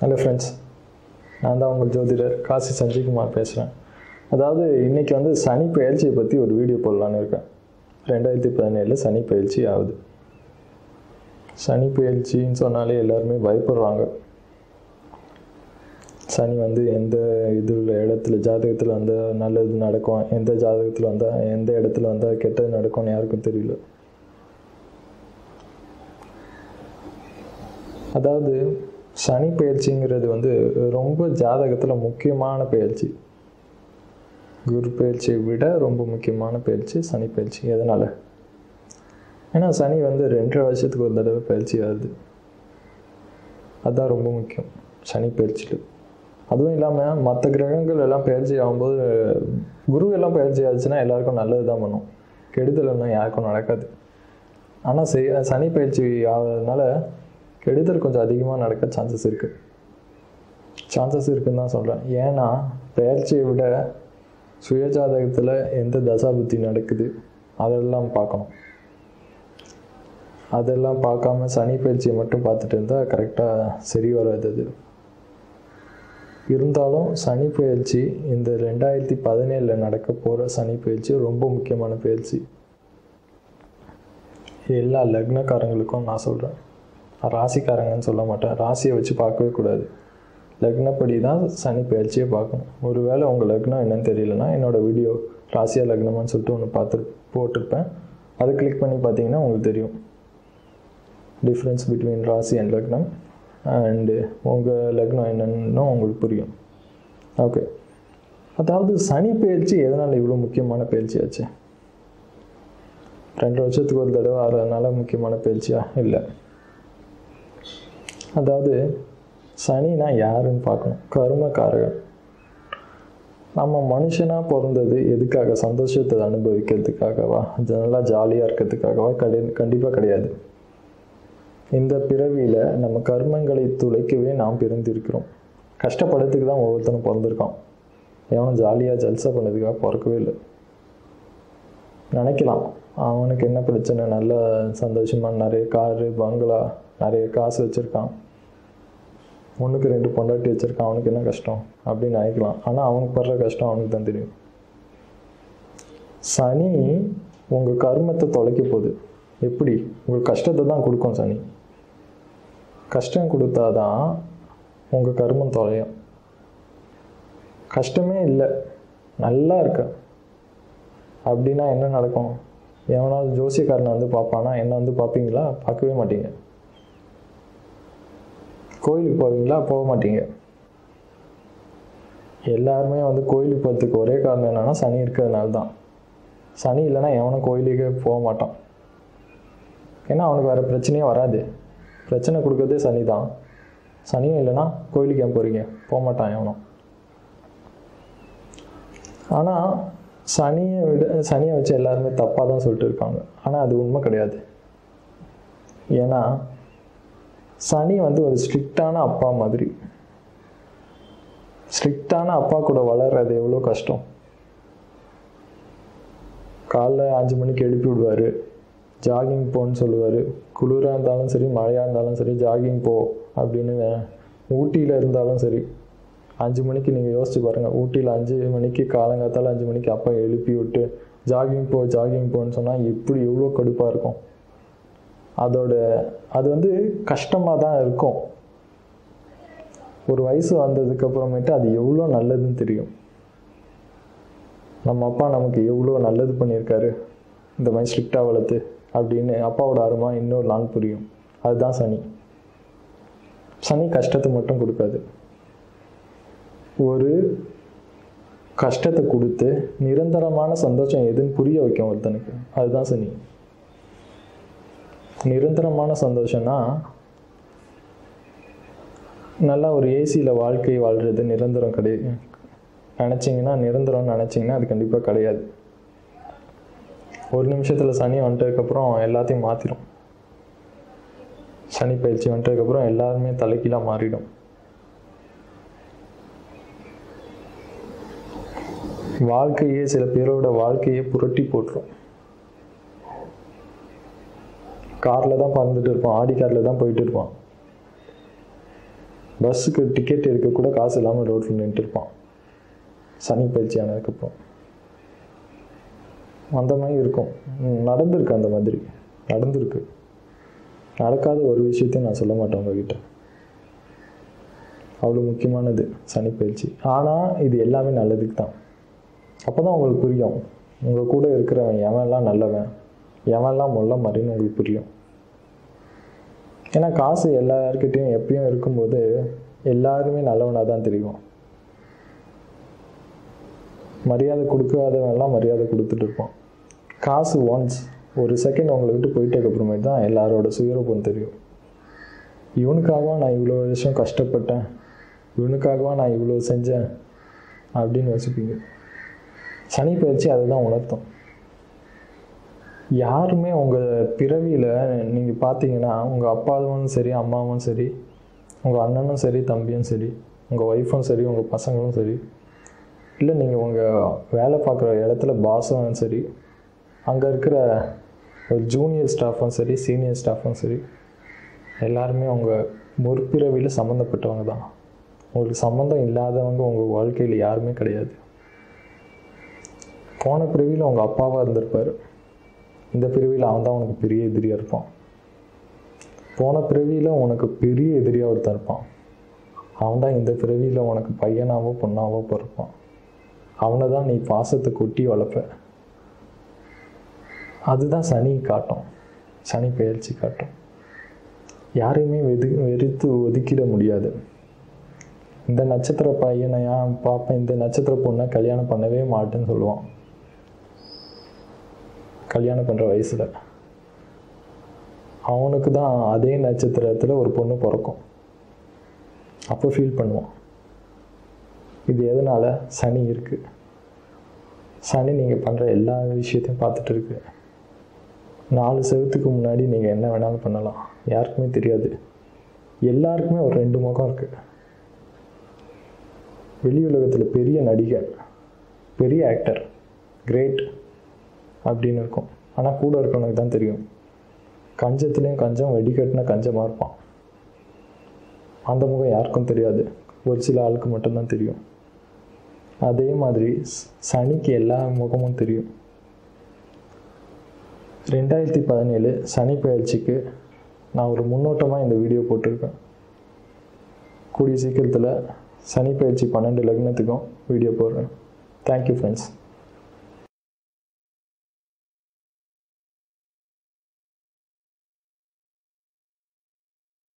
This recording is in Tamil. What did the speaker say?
ஹலோ ஃப்ரெண்ட்ஸ், நான் தான் உங்கள் ஜோதிடர் காசி சஞ்சய்குமார் பேசுகிறேன். அதாவது இன்றைக்கி சனி பயிற்சியை பற்றி ஒரு வீடியோ போடலான்னு இருக்கேன். 2017 சனி பயிற்சி ஆகுது. சனி பயிற்சின்னு சொன்னாலே எல்லாருமே பயப்படுறாங்க. சனி எந்த இடத்துல ஜாதகத்தில் நல்லது நடக்கும், எந்த ஜாதகத்தில் எந்த இடத்துல கெட்டது நடக்கும்னு யாருக்கும் தெரியல. அதாவது சனி பயிற்சிங்கிறது ரொம்ப ஜாதகத்தில் முக்கியமான பயிற்சி. குரு பயிற்சியை விட ரொம்ப முக்கியமான பயிற்சி சனி பயிற்சி. எதனால்? ஏன்னா சனி 2.5 வருஷத்துக்கு ஒரு தடவை பயிற்சி ஆகுது. அதுதான் ரொம்ப முக்கியம் சனி பயிற்சியில். அதுவும் இல்லாமல் மற்ற கிரகங்கள் எல்லாம் பயிற்சி ஆகும்போது, குரு எல்லாம் பயிற்சி ஆச்சுன்னா எல்லாருக்கும் நல்லது தான் பண்ணும், கெடுதல்னா யாருக்கும் நடக்காது. ஆனால் சனி பயிற்சி ஆகிறதுனால கெடுதல் கொஞ்சம் அதிகமாக நடக்க சான்சஸ் இருக்குன்னு தான் சொல்கிறேன். ஏன்னா பயிற்சியை விட சுயஜாதகத்தில் எந்த தசாபுத்தி நடக்குது அதெல்லாம் பார்க்கணும். அதெல்லாம் பார்க்காம சனி பயிற்சியை மட்டும் பார்த்துட்டு இருந்தால் கரெக்டாக சரி வராது. அது இருந்தாலும் சனி பயிற்சி இந்த 2017 நடக்க போகிற சனி பயிற்சி ரொம்ப முக்கியமான பயிற்சி. எல்லா லக்னக்காரங்களுக்கும் நான் சொல்கிறேன். ராசிக்காரங்கன்னு சொல்ல மாட்டேன், ராசியை வச்சு பார்க்கவே கூடாது. லக்னப்படி தான் சனி பயிற்சியை பார்க்கணும். ஒருவேளை உங்கள் லக்னம் என்னன்னு தெரியலனா என்னோடய வீடியோ ராசியா லக்னமான்னு சொல்லிட்டு ஒன்று போட்டிருப்பேன். அதை கிளிக் பண்ணி பார்த்தீங்கன்னா உங்களுக்கு தெரியும் டிஃப்ரென்ஸ் பிட்வீன் ராசி அண்ட் லக்னம். அண்டு உங்கள் லக்னம் என்னன்னு உங்களுக்கு புரியும். ஓகே, அதாவது சனி பயிற்சி எதனால் இவ்வளோ முக்கியமான பயிற்சி ஆச்சு? 2 வருஷத்துக்கு ஒரு தடவை ஆகிறதுனால முக்கியமான பயிற்சியா? இல்லை. அதாவது சனினா யாருன்னு பார்க்கணும். கர்மக்காரகன். நம்ம மனுஷனாக பிறந்தது எதுக்காக? சந்தோஷத்தை அனுபவிக்கிறதுக்காகவா? நல்லா ஜாலியாக இருக்கிறதுக்காகவா? கண்டிப்பாக கிடையாது. இந்த பிறவியில் நம்ம கர்மங்களை துளைக்கவே நாம் பிறந்திருக்கிறோம். கஷ்டப்படுறதுக்கு தான் ஒவ்வொருத்தனும் பிறந்திருக்கான். எவனும் ஜாலியாக ஜல்சா பண்ணதுக்காக பிறக்கவே இல்லை. நினைக்கலாம் அவனுக்கு என்ன பிரச்சனை, நல்ல சந்தோஷமாக நிறைய காரு பங்களா நிறைய காசு வச்சுருக்கான், 1க்கு 2 பொண்டாட்டி வச்சுருக்கான், அவனுக்கு என்ன கஷ்டம் அப்படின்னு நினைக்கலாம். ஆனால் அவனுக்கு படுற கஷ்டம் அவனுக்கு தான் தெரியும். சனி உங்கள் கர்மத்தை தொலைக்க போகுது. எப்படி? உங்களுக்கு கஷ்டத்தை தான் கொடுக்கும் சனி. கஷ்டம் கொடுத்தாதான் உங்கள் கர்மம் தொலையும். கஷ்டமே இல்லை, நல்லா இருக்க அப்படின்னா என்ன நடக்கும்? எவனாவது ஜோசியக்காரனை பார்ப்பானா? என்ன பார்ப்பீங்களா? பார்க்கவே மாட்டீங்க. கோயிலுக்கு போவீங்களா? போக மாட்டீங்க. எல்லாருமே கோயிலுக்கு போகிறதுக்கு ஒரே காரணம் என்னன்னா சனி இருக்கிறதுனால தான். சனி இல்லைன்னா எவனும் கோயிலுக்கே போக மாட்டான். ஏன்னா அவனுக்கு வேறு பிரச்சனையே வராது. பிரச்சனை கொடுக்கறதே சனி தான். சனியும் இல்லைன்னா கோயிலுக்கு ஏன் போகிறீங்க? போக மாட்டான் எவனும். ஆனால் சனியை வச்சு எல்லாருமே தப்பாக தான் சொல்லிட்டு இருக்காங்க. ஆனால் அது உண்மை கிடையாது. ஏன்னா சனி ஒரு ஸ்ட்ரிக்டான அப்பா மாதிரி. ஸ்ட்ரிக்டான அப்பா கூட வளர்றது எவ்வளோ கஷ்டம். காலைல 5 மணிக்கு எழுப்பி விடுவார், ஜாகிங் போன்னு சொல்லுவார். குளிராக இருந்தாலும் சரி, மழையாக இருந்தாலும் சரி, ஜாகிங் போ அப்படின்னு. ஊட்டியில் இருந்தாலும் சரி 5 மணிக்கு நீங்கள் யோசிச்சு பாருங்கள். ஊட்டியில் 5 மணிக்கு காலங்காத்தால் 5 மணிக்கு அப்பா எழுப்பி விட்டு ஜாகிங் போன்னு சொன்னால் எப்படி எவ்வளோ கடுப்பாக இருக்கும். அது கஷ்டமாக தான் இருக்கும். ஒரு வயசு வந்ததுக்கப்புறமேட்டு அது எவ்வளோ நல்லதுன்னு தெரியும். நம்ம அப்பா நமக்கு எவ்வளோ நல்லது பண்ணியிருக்காரு, இந்த மாதிரி ஸ்ட்ரிக்டாக வளர்த்து அப்படின்னு அப்பாவோட அருமா இன்னொரு நாள் புரியும். அதுதான் சனி. சனி கஷ்டத்தை மட்டும் கொடுக்காது. ஒரு கஷ்டத்தை கொடுத்து நிரந்தரமான சந்தோஷம் எதுன்னு புரிய வைக்கும் ஒருத்தனுக்கு. அதுதான் சனி. நிரந்தரமான சந்தோஷம்னா நல்லா ஒரு ஏசியில் வாழ்க்கை வாழ்கிறது நிரந்தரம் கிடையாது. நிரந்தரம்னு நினச்சிங்கன்னா அது கண்டிப்பாக கிடையாது. ஒரு நிமிஷத்தில் சனி வந்துட்டதுக்கப்புறம் எல்லாத்தையும் மாற்றிடும். சனி பயிற்சி வந்துட்டதுக்கப்புறம் எல்லாருமே தலைக்கீழாக மாறிடும். வாழ்க்கையே, சில பேரோட வாழ்க்கையை புரட்டி போட்டுரும். காரில் தான் பறந்துட்டு இருப்பான், ஆடி காரில் தான் போயிட்டு இருப்பான். பஸ்ஸுக்கு டிக்கெட் எடுக்க கூட காசு இல்லாமல் ரோட்டில் நின்றுட்டு இருப்பான் சனி பயிற்சி ஆனதுக்கப்புறம். அந்த மாதிரி இருக்கும். நடந்திருக்கு, அந்த மாதிரி நடந்திருக்கு. நடக்காத ஒரு விஷயத்தையும் நான் சொல்ல மாட்டேன் உங்ககிட்ட. அவ்வளோ முக்கியமானது சனி பயிற்சி. ஆனால் இது எல்லாமே நல்லதுக்கு தான். அப்போ தான் உங்களுக்கு புரியும், உங்கள் கூட இருக்கிறவன் எவன்லாம் நல்லவன், எவன்லாம் முள்ள மாதிரின்னு உங்களுக்கு புரியும். ஏன்னா காசு எல்லாருக்கிட்டையும் எப்பயும் இருக்கும்போது எல்லாருமே நல்லவனாக தான் தெரியும். மரியாதை கொடுக்காதவன்லாம் மரியாதை கொடுத்துட்டு இருப்பான். காசு ஒன்ஸ் ஒரு செகண்ட் உங்களை விட்டு போயிட்டதுக்கப்புறமேட்டு தான் எல்லாரோட சுயரூபம் தெரியும். இவனுக்காகவா நான் இவ்வளோ வருஷம் கஷ்டப்பட்டேன், இவனுக்காகவா நான் இவ்வளோ செஞ்சேன் அப்படின்னு யோசிப்பீங்க. சனி பயிற்சி அதுதான் உணர்த்தும். யாருமே உங்கள் பிறவியில் நீங்கள் பார்த்தீங்கன்னா, உங்கள் அப்பாவும் சரி, அம்மாவும் சரி, உங்கள் அண்ணனும் சரி, தம்பியும் சரி, உங்கள் ஒய்ஃபும் சரி, உங்கள் பசங்களும் சரி, இல்லை நீங்கள் உங்கள் வேலை பார்க்குற இடத்துல பாஸும் சரி, அங்கே இருக்கிற ஒரு ஜூனியர் ஸ்டாஃபும் சரி, சீனியர் ஸ்டாஃபும் சரி, எல்லாருமே உங்கள் முற்பிறவியில் சம்மந்தப்பட்டவங்க தான். உங்களுக்கு சம்மந்தம் இல்லாதவங்க உங்கள் வாழ்க்கையில் யாருமே கிடையாது. போன பிறவியில் உங்கள் அப்பாவாக இருந்திருப்பார், இந்த பிறவியில் அவன் தான் உனக்கு பெரிய எதிரியாக இருப்பான். போன பிறவியில் உனக்கு பெரிய எதிரியாக ஒருத்தன் இருப்பான், அவன் தான் இந்த பிறவியில் உனக்கு பையனாவோ பொண்ணாவோ பிறப்பான். அவனை தான் நீ பாசத்தை கொட்டி வளர்ப்ப. அதுதான் சனி காட்டும், சனி பெயர்ச்சி காட்டும். யாரையுமே வெறுத்து ஒதுக்கிட முடியாது. இந்த நட்சத்திர பையனை பார்ப்பேன், இந்த நட்சத்திர பொண்ணை கல்யாணம் பண்ணவே மாட்டேன்னு சொல்லுவான். கல்யாணம் பண்ணுற வயசில் அவனுக்கு தான் அதே நட்சத்திரத்தில் ஒரு பொண்ணு பிறக்கும். அப்போ ஃபீல் பண்ணுவான். இது எதனால்? சனி இருக்குது. சனி நீங்கள் பண்ணுற எல்லா விஷயத்தையும் பார்த்துட்டு இருக்கு. 4 செவத்துக்கு முன்னாடி நீங்கள் என்ன வேணாலும் பண்ணலாம், யாருக்குமே தெரியாது. எல்லாருக்குமே ஒரு 2 முகம் இருக்குது. வெளி உலகத்தில் பெரிய நடிகர், பெரிய ஆக்டர், கிரேட் அப்படின்னு இருக்கும். ஆனால் கூட இருக்கவனுக்கு தான் தெரியும். கஞ்சத்துலேயும் கஞ்சம், வெடிக்கட்டின கஞ்சமாக இருப்பான். அந்த முகம் யாருக்கும் தெரியாது, ஒரு சில ஆளுக்கு மட்டும்தான் தெரியும். அதே மாதிரி சனிக்கு எல்லா முகமும் தெரியும். 2017 சனி பயிற்சிக்கு நான் ஒரு முன்னோட்டமாக இந்த வீடியோ போட்டிருக்கேன். கூடிய சீக்கிரத்தில் சனி பயிற்சி 12 லக்னத்துக்கும் வீடியோ போடுறேன். Thank you friends.